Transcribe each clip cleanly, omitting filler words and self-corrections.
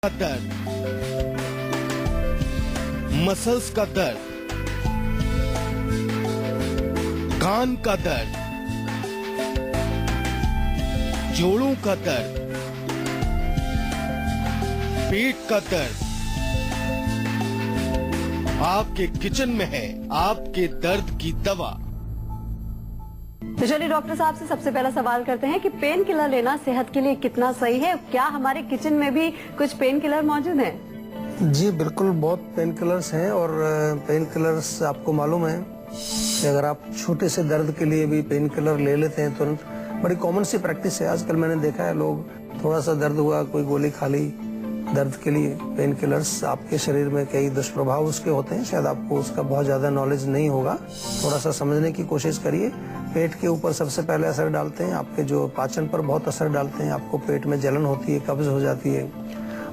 का दर्द, मसल्स का दर्द, कान का दर्द, जोड़ों का दर्द, पेट का दर्द, आपके किचन में है आपके दर्द की दवा। तो चलिए डॉक्टर साहब से सबसे पहला सवाल करते हैं कि पेन किलर लेना सेहत के लिए कितना सही है। क्या हमारे किचन में भी कुछ पेन किलर मौजूद हैं? जी बिल्कुल, बहुत पेन किलर्स हैं और पेन किलर्स आपको मालूम है कि अगर आप छोटे से दर्द के लिए भी पेन किलर ले लेते हैं तुरंत, बड़ी कॉमन सी प्रैक्टिस है आजकल। मैंने देखा है लोग थोड़ा सा दर्द हुआ कोई गोली खा ली दर्द के लिए। पेन किलर्स आपके शरीर में कई दुष्प्रभाव उसके होते हैं, शायद आपको उसका बहुत ज्यादा नॉलेज नहीं होगा। थोड़ा सा समझने की कोशिश करिए। पेट के ऊपर सबसे पहले असर डालते हैं, आपके जो पाचन पर बहुत असर डालते हैं, आपको पेट में जलन होती है, कब्ज हो जाती है।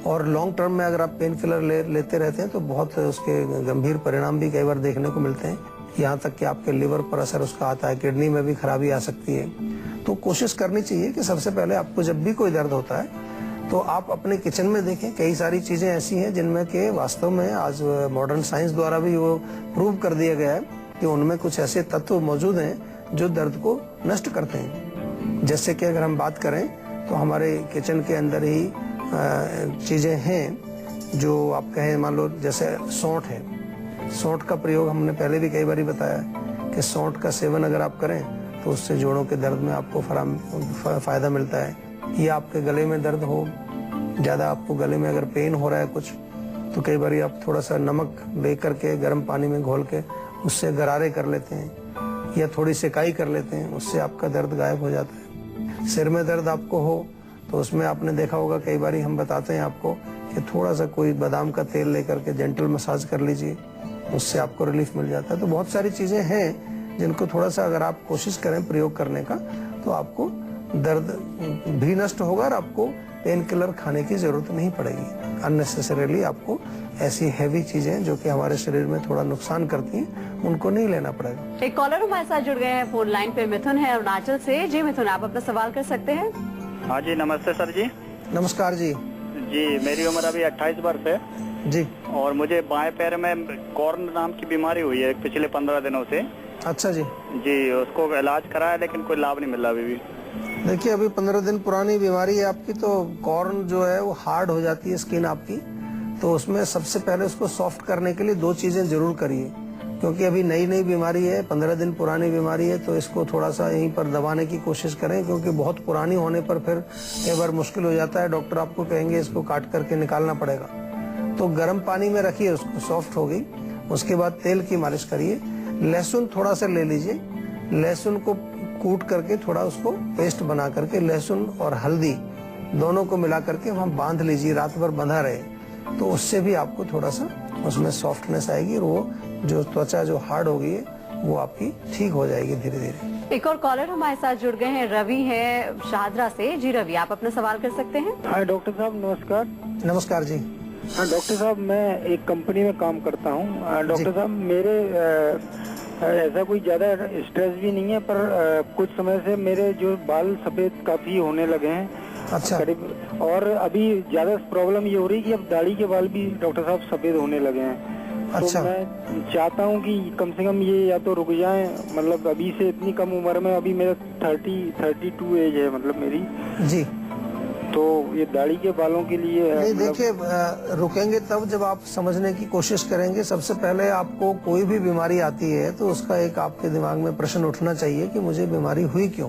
और लॉन्ग टर्म में अगर आप पेन किलर लेते रहते हैं तो बहुत उसके गंभीर परिणाम भी कई बार देखने को मिलते हैं। यहाँ तक कि आपके लिवर पर असर उसका आता है, किडनी में भी खराबी आ सकती है। तो कोशिश करनी चाहिए कि सबसे पहले आपको जब भी कोई दर्द होता है तो आप अपने किचन में देखें। कई सारी चीजें ऐसी हैं जिनमें के वास्तव में आज मॉडर्न साइंस द्वारा भी वो प्रूव कर दिया गया है कि उनमें कुछ ऐसे तत्व मौजूद हैं जो दर्द को नष्ट करते हैं। जैसे कि अगर हम बात करें तो हमारे किचन के अंदर ही चीजें हैं जो आप कहें, मान लो जैसे सौंठ है। सौंठ का प्रयोग हमने पहले भी कई बार बताया कि सौंठ का सेवन अगर आप करें तो उससे जोड़ों के दर्द में आपको फायदा मिलता है। या आपके गले में दर्द हो ज्यादा, आपको गले में अगर पेन हो रहा है कुछ, तो कई बार आप थोड़ा सा नमक लेकर के गर्म पानी में घोल के उससे गरारे कर लेते हैं या थोड़ी सिकाई कर लेते हैं, उससे आपका दर्द गायब हो जाता है। सिर में दर्द आपको हो तो उसमें आपने देखा होगा कई बार हम बताते हैं आपको कि थोड़ा सा कोई बादाम का तेल लेकर के जेंटल मसाज कर लीजिए, उससे आपको रिलीफ मिल जाता है। तो बहुत सारी चीजें हैं जिनको थोड़ा सा अगर आप कोशिश करें प्रयोग करने का तो आपको दर्द भी नष्ट होगा और आपको पेन किलर खाने की जरूरत नहीं पड़ेगी। अननेसेसरीली आपको ऐसी हैवी चीजें जो कि हमारे शरीर में थोड़ा नुकसान करती हैं उनको नहीं लेना पड़ेगा। एक कॉलर हमारे साथ जुड़ गए हैं फोन लाइन पे। मिथुन है अरुणाचल से। जी मिथुन, आप अपना सवाल कर सकते हैं। हाँ जी, नमस्ते सर जी। नमस्कार जी। जी, मेरी उम्र अभी 28 वर्ष है जी। और मुझे बाएं पैर में कॉर्न नाम की बीमारी हुई है पिछले 15 दिनों से। अच्छा जी। जी, उसको इलाज कराया लेकिन कोई लाभ नहीं मिला अभी भी। देखिए, अभी 15 दिन पुरानी बीमारी है आपकी, तो कॉर्न जो है वो हार्ड हो जाती है स्किन आपकी। तो उसमें सबसे पहले उसको सॉफ्ट करने के लिए 2 चीजें जरूर करिए, क्योंकि अभी नई नई बीमारी है, 15 दिन पुरानी बीमारी है, तो इसको थोड़ा सा यहीं पर दबाने की कोशिश करें, क्योंकि बहुत पुरानी होने पर फिर कई बार मुश्किल हो जाता है। डॉक्टर आपको कहेंगे इसको काट करके निकालना पड़ेगा। तो गर्म पानी में रखिए उसको, सॉफ्ट हो गई, उसके बाद तेल की मालिश करिए। लहसुन थोड़ा सा ले लीजिए, लहसुन को कूट करके थोड़ा उसको पेस्ट बना करके लहसुन और हल्दी दोनों को मिला करके वहाँ बांध लीजिए, रात भर बंधा रहे, तो उससे भी आपको थोड़ा सा उसमें सॉफ्टनेस आएगी और वो जो त्वचा जो हार्ड हो गई है वो आपकी ठीक हो जाएगी धीरे धीरे। एक और कॉलर हमारे साथ जुड़ गए हैं, रवि है शाहदरा से। जी रवि, आप अपना सवाल कर सकते हैं। हाँ डॉक्टर साहब, नमस्कार। नमस्कार जी। हाँ डॉक्टर साहब, मैं एक कंपनी में काम करता हूँ। डॉक्टर साहब, मेरे ऐसा कोई ज्यादा स्ट्रेस भी नहीं है, पर कुछ समय से मेरे जो बाल सफेद काफी होने लगे हैं। अच्छा। करीब, और अभी ज्यादा प्रॉब्लम ये हो रही है कि अब दाढ़ी के बाल भी डॉक्टर साहब सफेद होने लगे हैं। अच्छा। तो मैं चाहता हूँ कि कम से कम ये या तो रुक जाएं, मतलब अभी से इतनी कम उम्र में, अभी मेरा 32 एज है मतलब मेरी जी। तो ये दाढ़ी के बालों के लिए नहीं, देखिए, रुकेंगे तब जब आप समझने की कोशिश करेंगे। सबसे पहले आपको कोई भी बीमारी आती है तो उसका एक आपके दिमाग में प्रश्न उठना चाहिए कि मुझे बीमारी हुई क्यों।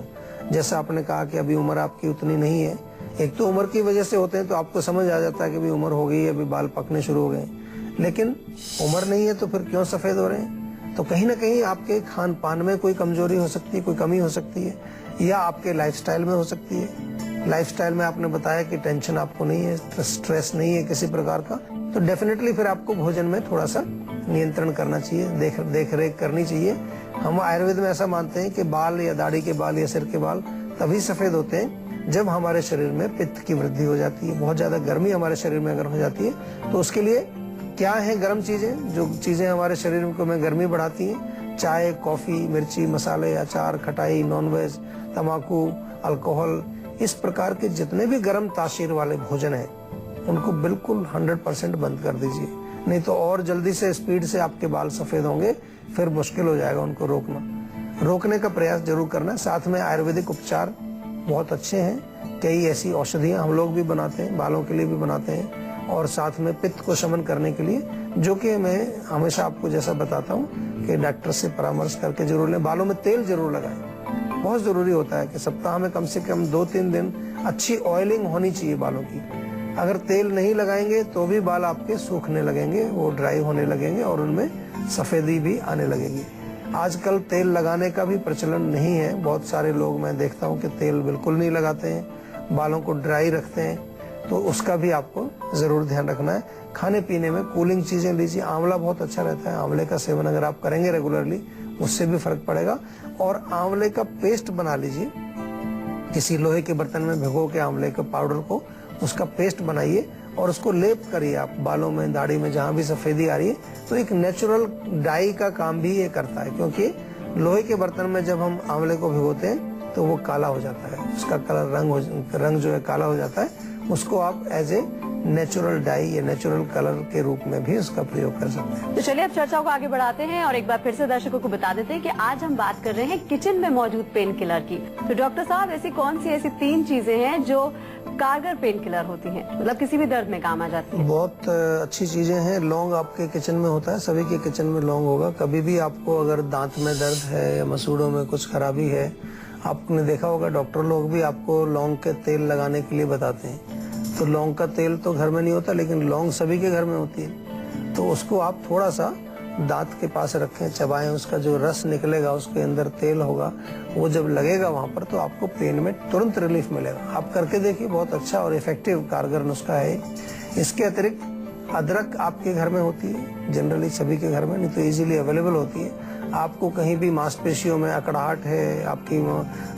जैसा आपने कहा कि अभी उम्र आपकी उतनी नहीं है, एक तो उम्र की वजह से होते हैं तो आपको समझ आ जाता है कि अभी उम्र हो गई है, अभी बाल पकने शुरू हो गए, लेकिन उम्र नहीं है तो फिर क्यों सफेद हो रहे हैं? तो कहीं ना कहीं आपके खान पान में कोई कमजोरी हो सकती है, कोई कमी हो सकती है, या आपके लाइफस्टाइल में हो सकती है। लाइफस्टाइल में आपने बताया कि टेंशन आपको नहीं है, स्ट्रेस नहीं है किसी प्रकार का, तो डेफिनेटली फिर आपको भोजन में थोड़ा सा नियंत्रण करना चाहिए, देख रेख करनी चाहिए। हम आयुर्वेद में ऐसा मानते हैं कि बाल या दाढ़ी के बाल या सिर के बाल तभी सफेद होते हैं जब हमारे शरीर में पित्त की वृद्धि हो जाती है, बहुत ज्यादा गर्मी हमारे शरीर में अगर हो जाती है। तो उसके लिए क्या है गर्म चीजें, जो चीजें हमारे शरीर में गर्मी बढ़ाती हैं? चाय, कॉफी, मिर्ची, मसाले, अचार, खटाई, नॉनवेज, तम्बाकू, अल्कोहल, इस प्रकार के जितने भी गर्म तासीर वाले भोजन हैं उनको बिल्कुल 100% बंद कर दीजिए, नहीं तो और जल्दी से स्पीड से आपके बाल सफेद होंगे, फिर मुश्किल हो जाएगा उनको रोकने का प्रयास जरूर करना। साथ में आयुर्वेदिक उपचार बहुत अच्छे हैं, कई ऐसी औषधियां हम लोग भी बनाते हैं, बालों के लिए भी बनाते हैं, और साथ में पित्त को शमन करने के लिए, जो कि मैं हमेशा आपको जैसा बताता हूँ कि डॉक्टर से परामर्श करके जरूर लें। बालों में तेल जरूर लगाएं, बहुत जरूरी होता है कि सप्ताह में कम से कम 2-3 दिन अच्छी ऑयलिंग होनी चाहिए बालों की। अगर तेल नहीं लगाएंगे तो भी बाल आपके सूखने लगेंगे, वो ड्राई होने लगेंगे और उनमें सफेदी भी आने लगेगी। आजकल तेल लगाने का भी प्रचलन नहीं है, बहुत सारे लोग मैं देखता हूँ कि तेल बिल्कुल नहीं लगाते हैं, बालों को ड्राई रखते हैं, तो उसका भी आपको जरूर ध्यान रखना है। खाने पीने में कूलिंग चीजें लीजिए, आंवला बहुत अच्छा रहता है, आंवले का सेवन अगर आप करेंगे रेगुलरली उससे भी फर्क पड़ेगा। और आंवले का पेस्ट बना लीजिए, किसी लोहे के बर्तन में भिगो के आंवले के पाउडर को, उसका पेस्ट बनाइए और उसको लेप करिए आप बालों में, दाढ़ी में, जहाँ भी सफेदी आ रही है। तो एक नेचुरल डाई का काम भी ये करता है, क्योंकि लोहे के बर्तन में जब हम आंवले को भिगोते हैं तो वो काला हो जाता है, उसका कलर रंग जो है काला हो जाता है। उसको आप एज ए नेचुरल डाई या नेचुरल कलर के रूप में भी उसका प्रयोग कर सकते हैं। तो चलिए अब चर्चाओं को आगे बढ़ाते हैं और एक बार फिर से दर्शकों को बता देते हैं कि आज हम बात कर रहे हैं किचन में मौजूद पेन किलर की। तो डॉक्टर साहब, ऐसी कौन सी ऐसी 3 चीजें हैं जो कारगर पेन किलर होती हैं, मतलब किसी भी दर्द में काम आ जाती है? बहुत अच्छी चीजें हैं। लौंग आपके किचन में होता है, सभी के किचन में लौंग होगा। कभी भी आपको अगर दांत में दर्द है या मसूड़ों में कुछ खराबी है, आपने देखा होगा डॉक्टर लोग भी आपको लौंग के तेल लगाने के लिए बताते हैं। तो लौंग का तेल तो घर में नहीं होता, लेकिन लौंग सभी के घर में होती है। तो उसको आप थोड़ा सा दांत के पास रखें, चबाएं, उसका जो रस निकलेगा उसके अंदर तेल होगा, वो जब लगेगा वहां पर तो आपको पेन में तुरंत रिलीफ मिलेगा। आप करके देखिए, बहुत अच्छा और इफेक्टिव कारगर नुस्खा है। इसके अतिरिक्त अदरक आपके घर में होती है, जनरली सभी के घर में, नहीं तो इजीली अवेलेबल होती है। आपको कहीं भी मांसपेशियों में अकड़ाहट है, आपकी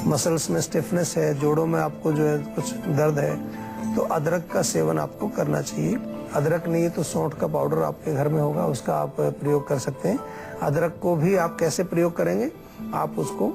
मसल्स में स्टिफनेस है, जोड़ों में आपको जो है कुछ दर्द है, तो अदरक का सेवन आपको करना चाहिए। अदरक नहीं है तो सौंठ का पाउडर आपके घर में होगा, उसका आप प्रयोग कर सकते हैं। अदरक को भी आप कैसे प्रयोग करेंगे, आप उसको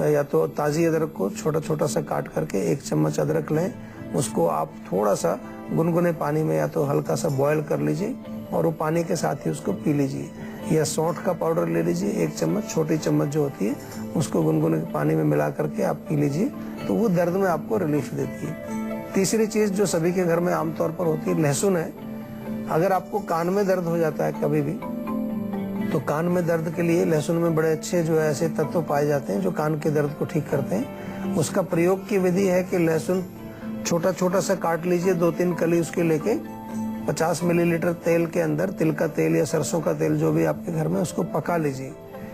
या तो ताजी अदरक को छोटा छोटा सा काट करके 1 चम्मच अदरक लें, उसको आप थोड़ा सा गुनगुने पानी में या तो हल्का सा बॉयल कर लीजिए और वो पानी के साथ ही उसको पी लीजिए। या सौंठ का पाउडर ले लीजिए 1 चम्मच, छोटी चम्मच जो होती है, उसको गुनगुने पानी में मिला करके आप पी लीजिए, तो वो दर्द में आपको रिलीफ देती है। तीसरी चीज जो सभी के घर में आमतौर पर होती है, लहसुन है। अगर आपको कान में दर्द हो जाता है कभी भी, तो कान में दर्द के लिए लहसुन में बड़े अच्छे जो है ऐसे तत्व पाए जाते हैं जो कान के दर्द को ठीक करते हैं। उसका प्रयोग की विधि है कि लहसुन छोटा छोटा सा काट लीजिए, 2-3 कली उसके लेके 50 मिलीलीटर तेल के अंदर, तिल का तेल या सरसों का तेल जो भी आपके घर में, उसको पका लीजिए।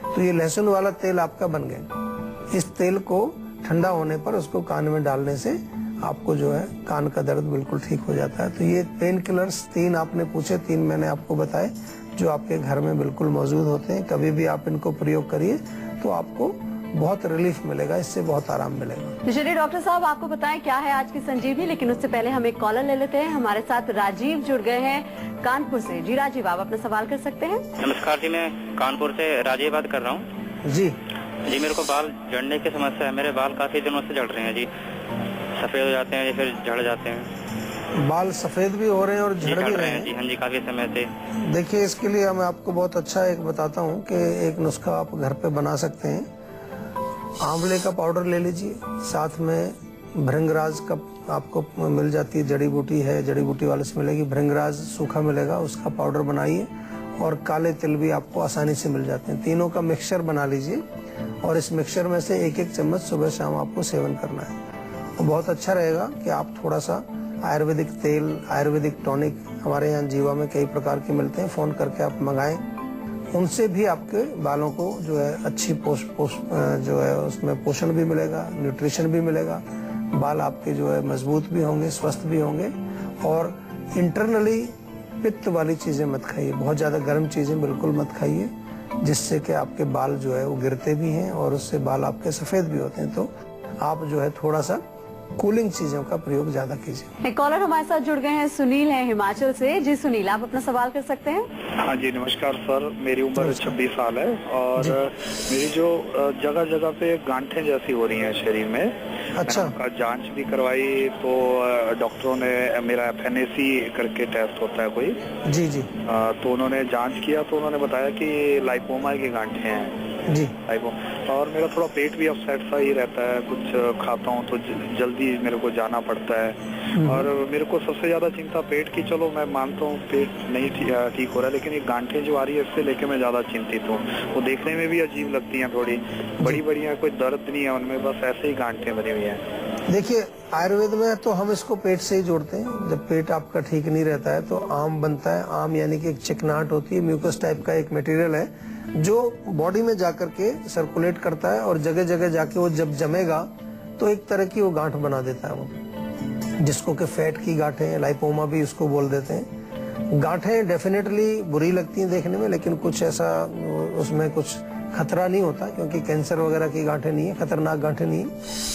तो ये लहसुन वाला तेल आपका बन गया। इस तेल को ठंडा होने पर उसको कान में डालने से आपको जो है कान का दर्द बिल्कुल ठीक हो जाता है। तो ये पेन किलर्स 3 आपने पूछे, 3 मैंने आपको बताए जो आपके घर में बिल्कुल मौजूद होते हैं। कभी भी आप इनको प्रयोग करिए तो आपको बहुत रिलीफ मिलेगा, इससे बहुत आराम मिलेगा। तो चलिए डॉक्टर साहब, आपको बताएं क्या है आज की संजीवनी, लेकिन उससे पहले हम एक कॉलर ले लेते हैं। हमारे साथ राजीव जुड़ गए हैं कानपुर से। जी राजीव, आप अपना सवाल कर सकते हैं। नमस्कार जी, मैं कानपुर से राजीव बात कर रहा हूँ। जी मेरे को बाल झड़ने की समस्या है। मेरे बाल काफी दिनों से झड़ रहे हैं जी, सफेद हो जाते हैं या फिर झड़ जाते हैं। बाल सफेद भी हो रहे हैं और झड़ भी रहे हैं जी? हाँ जी, काफी समय से। देखिए, इसके लिए मैं आपको बहुत अच्छा एक बताता हूँ कि एक नुस्खा आप घर पे बना सकते हैं। आंवले का पाउडर ले लीजिए, साथ में भृंगराज का आपको मिल जाती है, जड़ी बूटी है, जड़ी बूटी वाले से मिलेगी, भृंगराज सूखा मिलेगा, उसका पाउडर बनाइए। और काले तिल भी आपको आसानी से मिल जाते हैं। तीनों का मिक्सचर बना लीजिए और इस मिक्सचर में से 1-1 चम्मच सुबह शाम आपको सेवन करना है। और बहुत अच्छा रहेगा कि आप थोड़ा सा आयुर्वेदिक तेल, आयुर्वेदिक टॉनिक हमारे यहाँ जीवा में कई प्रकार के मिलते हैं, फोन करके आप मंगाएं, उनसे भी आपके बालों को जो है अच्छी जो है उसमें पोषण भी मिलेगा, न्यूट्रिशन भी मिलेगा, बाल आपके जो है मजबूत भी होंगे, स्वस्थ भी होंगे। और इंटरनली पित्त वाली चीजें मत खाइए, बहुत ज्यादा गर्म चीजें बिल्कुल मत खाइए, जिससे कि आपके बाल जो है वो गिरते भी हैं और उससे बाल आपके सफेद भी होते हैं। तो आप जो है थोड़ा सा कूलिंग चीजों का प्रयोग ज्यादा कीजिए। एक कॉलर हमारे साथ जुड़ गए हैं, सुनील हैं हिमाचल से। जी सुनील, आप अपना सवाल कर सकते हैं। हाँ जी, नमस्कार सर। मेरी उम्र 26 साल है और मेरी जो जगह जगह पे गांठें जैसी हो रही हैं शरीर में। अच्छा। मैंने उनका जांच भी करवाई तो डॉक्टरों ने मेरा FNAC करके टेस्ट होता है कोई। जी जी। तो उन्होंने जांच किया तो उन्होंने बताया कि लाइपोमा की गांठें हैं जी। और मेरा थोड़ा पेट भी अपसेट सा ही रहता है, कुछ खाता हूँ तो जल्दी मेरे को जाना पड़ता है। और मेरे को सबसे ज्यादा चिंता पेट की, चलो मैं मानता हूँ पेट नहीं ठीक हो रहा है, लेकिन ये गांठें जो आ रही है इससे लेके मैं ज्यादा चिंतित हूँ। वो देखने में भी अजीब लगती हैं, थोड़ी बड़ी बड़ी हैं, कोई दर्द नहीं है उनमें, बस ऐसे ही गांठें बनी हुई हैं। देखिए, आयुर्वेद में तो हम इसको पेट से ही जोड़ते हैं। जब पेट आपका ठीक नहीं रहता है तो आम बनता है। आम यानी कि एक चिकनाहट होती है, म्यूकस टाइप का एक मटेरियल है जो बॉडी में जाकर के सर्कुलेट करता है और जगह जगह जाके वो जब जमेगा तो एक तरह की वो गांठ बना देता है, वो जिसको कि फैट की गांठें, लाइपोमा भी उसको बोल देते हैं। गांठें डेफिनेटली बुरी लगती हैं देखने में, लेकिन कुछ ऐसा उसमें कुछ खतरा नहीं होता, क्योंकि कैंसर वगैरह की गांठें नहीं है, खतरनाक गांठें नहीं है।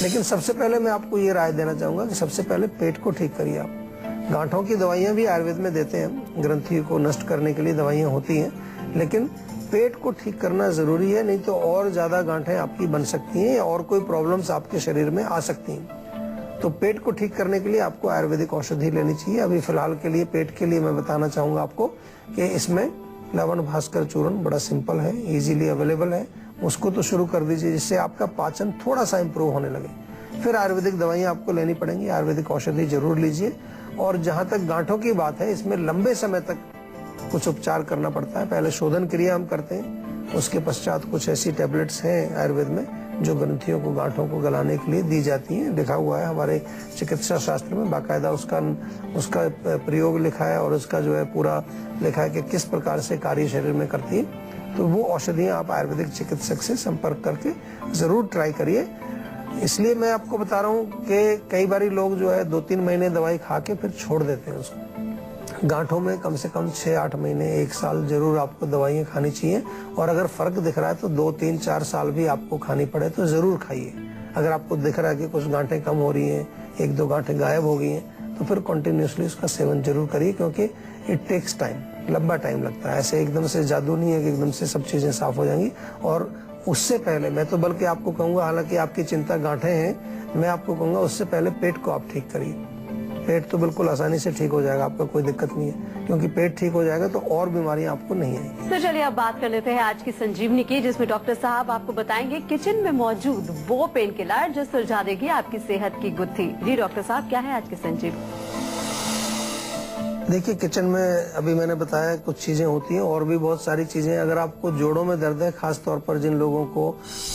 लेकिन सबसे पहले मैं आपको ये राय देना चाहूंगा कि सबसे पहले पेट को ठीक करिए आप। गांठों की दवाइयां भी आयुर्वेद में देते हैं, ग्रंथि को नष्ट करने के लिए दवाइयां होती हैं, लेकिन पेट को ठीक करना जरूरी है, नहीं तो और ज्यादा गांठें आपकी बन सकती हैं और कोई प्रॉब्लम्स आपके शरीर में आ सकती हैं। तो पेट को ठीक करने के लिए आपको आयुर्वेदिक औषधि लेनी चाहिए। अभी फिलहाल के लिए पेट के लिए मैं बताना चाहूंगा आपको कि इसमें लवण भास्कर चूर्ण बड़ा सिंपल है, इजीली अवेलेबल है, उसको तो शुरू कर दीजिए, जिससे आपका पाचन थोड़ा सा इम्प्रूव होने लगे। फिर आयुर्वेदिक दवाइयां आपको लेनी पड़ेंगी, आयुर्वेदिक औषधि जरूर लीजिए। और जहां तक गांठों की बात है, इसमें लंबे समय तक कुछ उपचार करना पड़ता है। पहले शोधन क्रिया हम करते हैं, उसके पश्चात कुछ ऐसी टैबलेट्स हैं आयुर्वेद में जो ग्रंथियों को, गांठों को गलाने के लिए दी जाती हैं। लिखा हुआ है हमारे चिकित्सा शास्त्र में, बाकायदा उसका प्रयोग लिखा है और उसका जो है पूरा लिखा है कि किस प्रकार से कार्य शरीर में करती है। तो वो औषधियां आप आयुर्वेदिक चिकित्सक से संपर्क करके जरूर ट्राई करिए। इसलिए मैं आपको बता रहा हूँ कि कई बार लोग जो है 2-3 महीने दवाई खा के फिर छोड़ देते हैं उसको। गांठों में कम से कम 6-8 महीने, 1 साल जरूर आपको दवाइयां खानी चाहिए। और अगर फर्क दिख रहा है तो 2-3-4 साल भी आपको खानी पड़े तो जरूर खाइए। अगर आपको दिख रहा है कि कुछ गांठें कम हो रही हैं, 1-2 गांठें गायब हो गई हैं, तो फिर कंटिन्यूसली उसका सेवन जरूर करिए, क्योंकि इट टेक्स टाइम, लंबा टाइम लगता है। ऐसे एकदम से जादू नहीं है कि एकदम से सब चीजें साफ हो जाएंगी। और उससे पहले मैं तो बल्कि आपको कहूंगा, हालांकि आपकी चिंता गांठें हैं, मैं आपको कहूंगा उससे पहले पेट को आप ठीक करिए। पेट तो बिल्कुल आसानी से ठीक हो जाएगा, आपका कोई दिक्कत नहीं है, क्योंकि पेट ठीक हो जाएगा तो और बीमारियां आपको नहीं आएंगी। तो चलिए अब बात कर लेते हैं आज की संजीवनी की, जिसमें डॉक्टर साहब आपको बताएंगे किचन में मौजूद वो पेन किलर जो सुलझा देगी आपकी सेहत की गुत्थी। जी डॉक्टर साहब, क्या है आज की संजीवनी? देखिए, किचन में अभी मैंने बताया कुछ चीजें होती हैं, और भी बहुत सारी चीजें। अगर आपको जोड़ों में दर्द है, खास तौर पर जिन लोगों को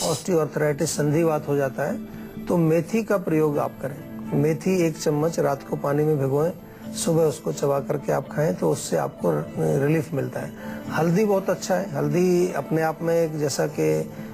ऑस्टियोआर्थराइटिस, संधिवात हो जाता है, तो मेथी का प्रयोग आप करें। मेथी 1 चम्मच रात को पानी में भिगोएं, सुबह उसको चबा करके आप खाएं तो उससे आपको रिलीफ मिलता है। हल्दी बहुत अच्छा है। हल्दी अपने आप में एक, जैसा कि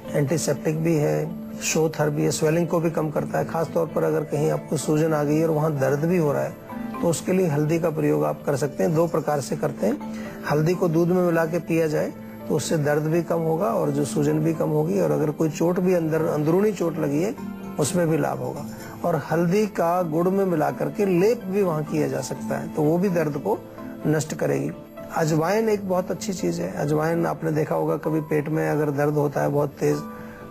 एंटीसेप्टिक भी है, शोथर भी है, स्वेलिंग को भी कम करता है। खास तौर पर अगर कहीं आपको सूजन आ गई है और वहाँ दर्द भी हो रहा है तो उसके लिए हल्दी का प्रयोग आप कर सकते हैं। 2 प्रकार से करते हैं। हल्दी को दूध में मिला के पिया जाए तो उससे दर्द भी कम होगा और जो सूजन भी कम होगी, और अगर कोई चोट भी अंदरूनी चोट लगी है उसमें भी लाभ होगा। और हल्दी का गुड़ में मिला करके लेप भी वहाँ किया जा सकता है, तो वो भी दर्द को नष्ट करेगी। अजवाइन एक बहुत अच्छी चीज है। अजवाइन आपने देखा होगा, कभी पेट में अगर दर्द होता है बहुत तेज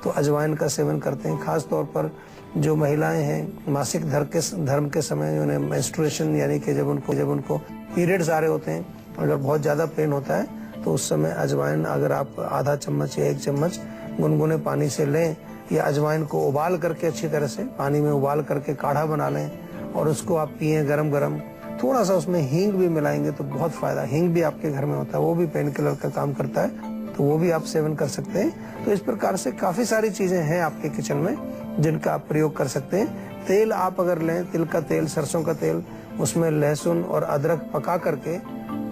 तो अजवाइन का सेवन करते हैं। खास तौर पर जो महिलाएं हैं मासिक धर्म के समय, उन्हें मेंस्ट्रुएशन यानी कि जब उनको पीरियड्स आ रहे होते हैं, अगर बहुत ज्यादा पेन होता है तो उस समय अजवाइन अगर आप आधा चम्मच या 1 चम्मच गुनगुने पानी से लें, या अजवाइन को उबाल करके अच्छी तरह से पानी में उबाल करके काढ़ा बना लें और उसको आप पिए गरम गरम। थोड़ा सा उसमें हींग भी मिलाएंगे तो बहुत फायदा। हींग भी आपके घर में होता है, वो भी पेन किलर का काम करता है, तो वो भी आप सेवन कर सकते हैं। तो इस प्रकार से काफी सारी चीजें हैं आपके किचन में जिनका आप प्रयोग कर सकते हैं। तेल आप अगर लें, तिल का तेल, सरसों का तेल, उसमें लहसुन और अदरक पका करके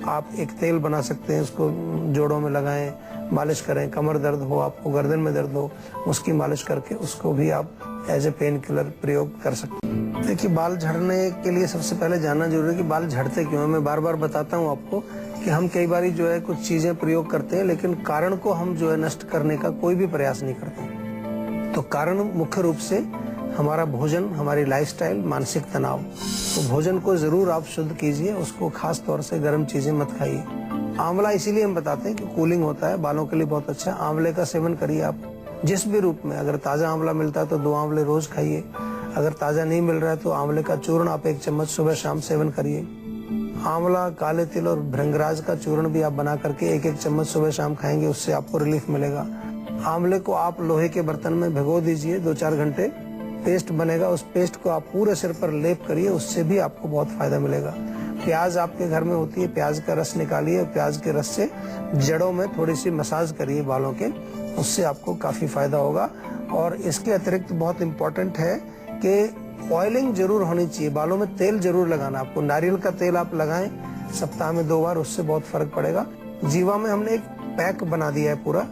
आप एक तेल बना सकते हैं। उसको जोड़ों में लगाएं, मालिश करें। कमर दर्द हो, आपको गर्दन में दर्द हो, उसकी मालिश करके उसको भी आप एज ए पेन किलर प्रयोग कर सकते हैं। देखिए, बाल झड़ने के लिए सबसे पहले जानना जरूरी है कि बाल झड़ते क्यों हैं। मैं बार बार बताता हूँ आपको कि हम कई बार जो है कुछ चीजें प्रयोग करते हैं, लेकिन कारण को हम जो है नष्ट करने का कोई भी प्रयास नहीं करते। तो कारण मुख्य रूप से हमारा भोजन, हमारी लाइफस्टाइल, मानसिक तनाव। तो भोजन को जरूर आप शुद्ध कीजिए, उसको खास तौर से गर्म चीजें मत खाइए। आंवला इसीलिए हम बताते हैं कि कूलिंग होता है, बालों के लिए बहुत अच्छा है। आंवले का सेवन करिए आप जिस भी रूप में। अगर ताजा आंवला मिलता है तो 2 आंवले रोज खाइए। अगर ताजा नहीं मिल रहा है तो आंवले का चूर्ण आप 1 चम्मच सुबह शाम सेवन करिए। आंवला, काले तिल और भृंगराज का चूर्ण भी आप बना करके 1-1 चम्मच सुबह शाम खाएंगे, उससे आपको रिलीफ मिलेगा। आंवले को आप लोहे के बर्तन में भिगो दीजिए 2-4 घंटे, पेस्ट बनेगा। उस पेस्ट को आप पूरे सिर पर लेप करिए, उससे भी आपको बहुत फायदा मिलेगा। प्याज आपके घर में होती है, प्याज का रस निकालिए, प्याज के रस से जड़ों में थोड़ी सी मसाज करिए बालों के, उससे आपको काफी फायदा होगा। और इसके अतिरिक्त बहुत इम्पोर्टेंट है कि ऑयलिंग जरूर होनी चाहिए, बालों में तेल जरूर लगाना आपको। नारियल का तेल आप लगाएं सप्ताह में 2 बार, उससे बहुत फर्क पड़ेगा। जीवा में हमने एक पैक बना दिया है पूरा,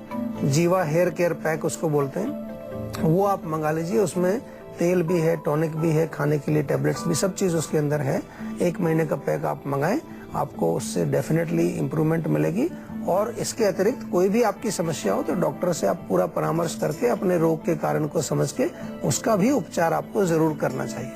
जीवा हेयर केयर पैक उसको बोलते हैं, वो आप मंगा लीजिए। उसमें तेल भी है, टॉनिक भी है, खाने के लिए टैबलेट्स भी, सब चीज उसके अंदर है। 1 महीने का पैक आप मंगाएं, आपको उससे डेफिनेटली इम्प्रूवमेंट मिलेगी। और इसके अतिरिक्त कोई भी आपकी समस्या हो तो डॉक्टर से आप पूरा परामर्श करके अपने रोग के कारण को समझ के उसका भी उपचार आपको जरूर करना चाहिए।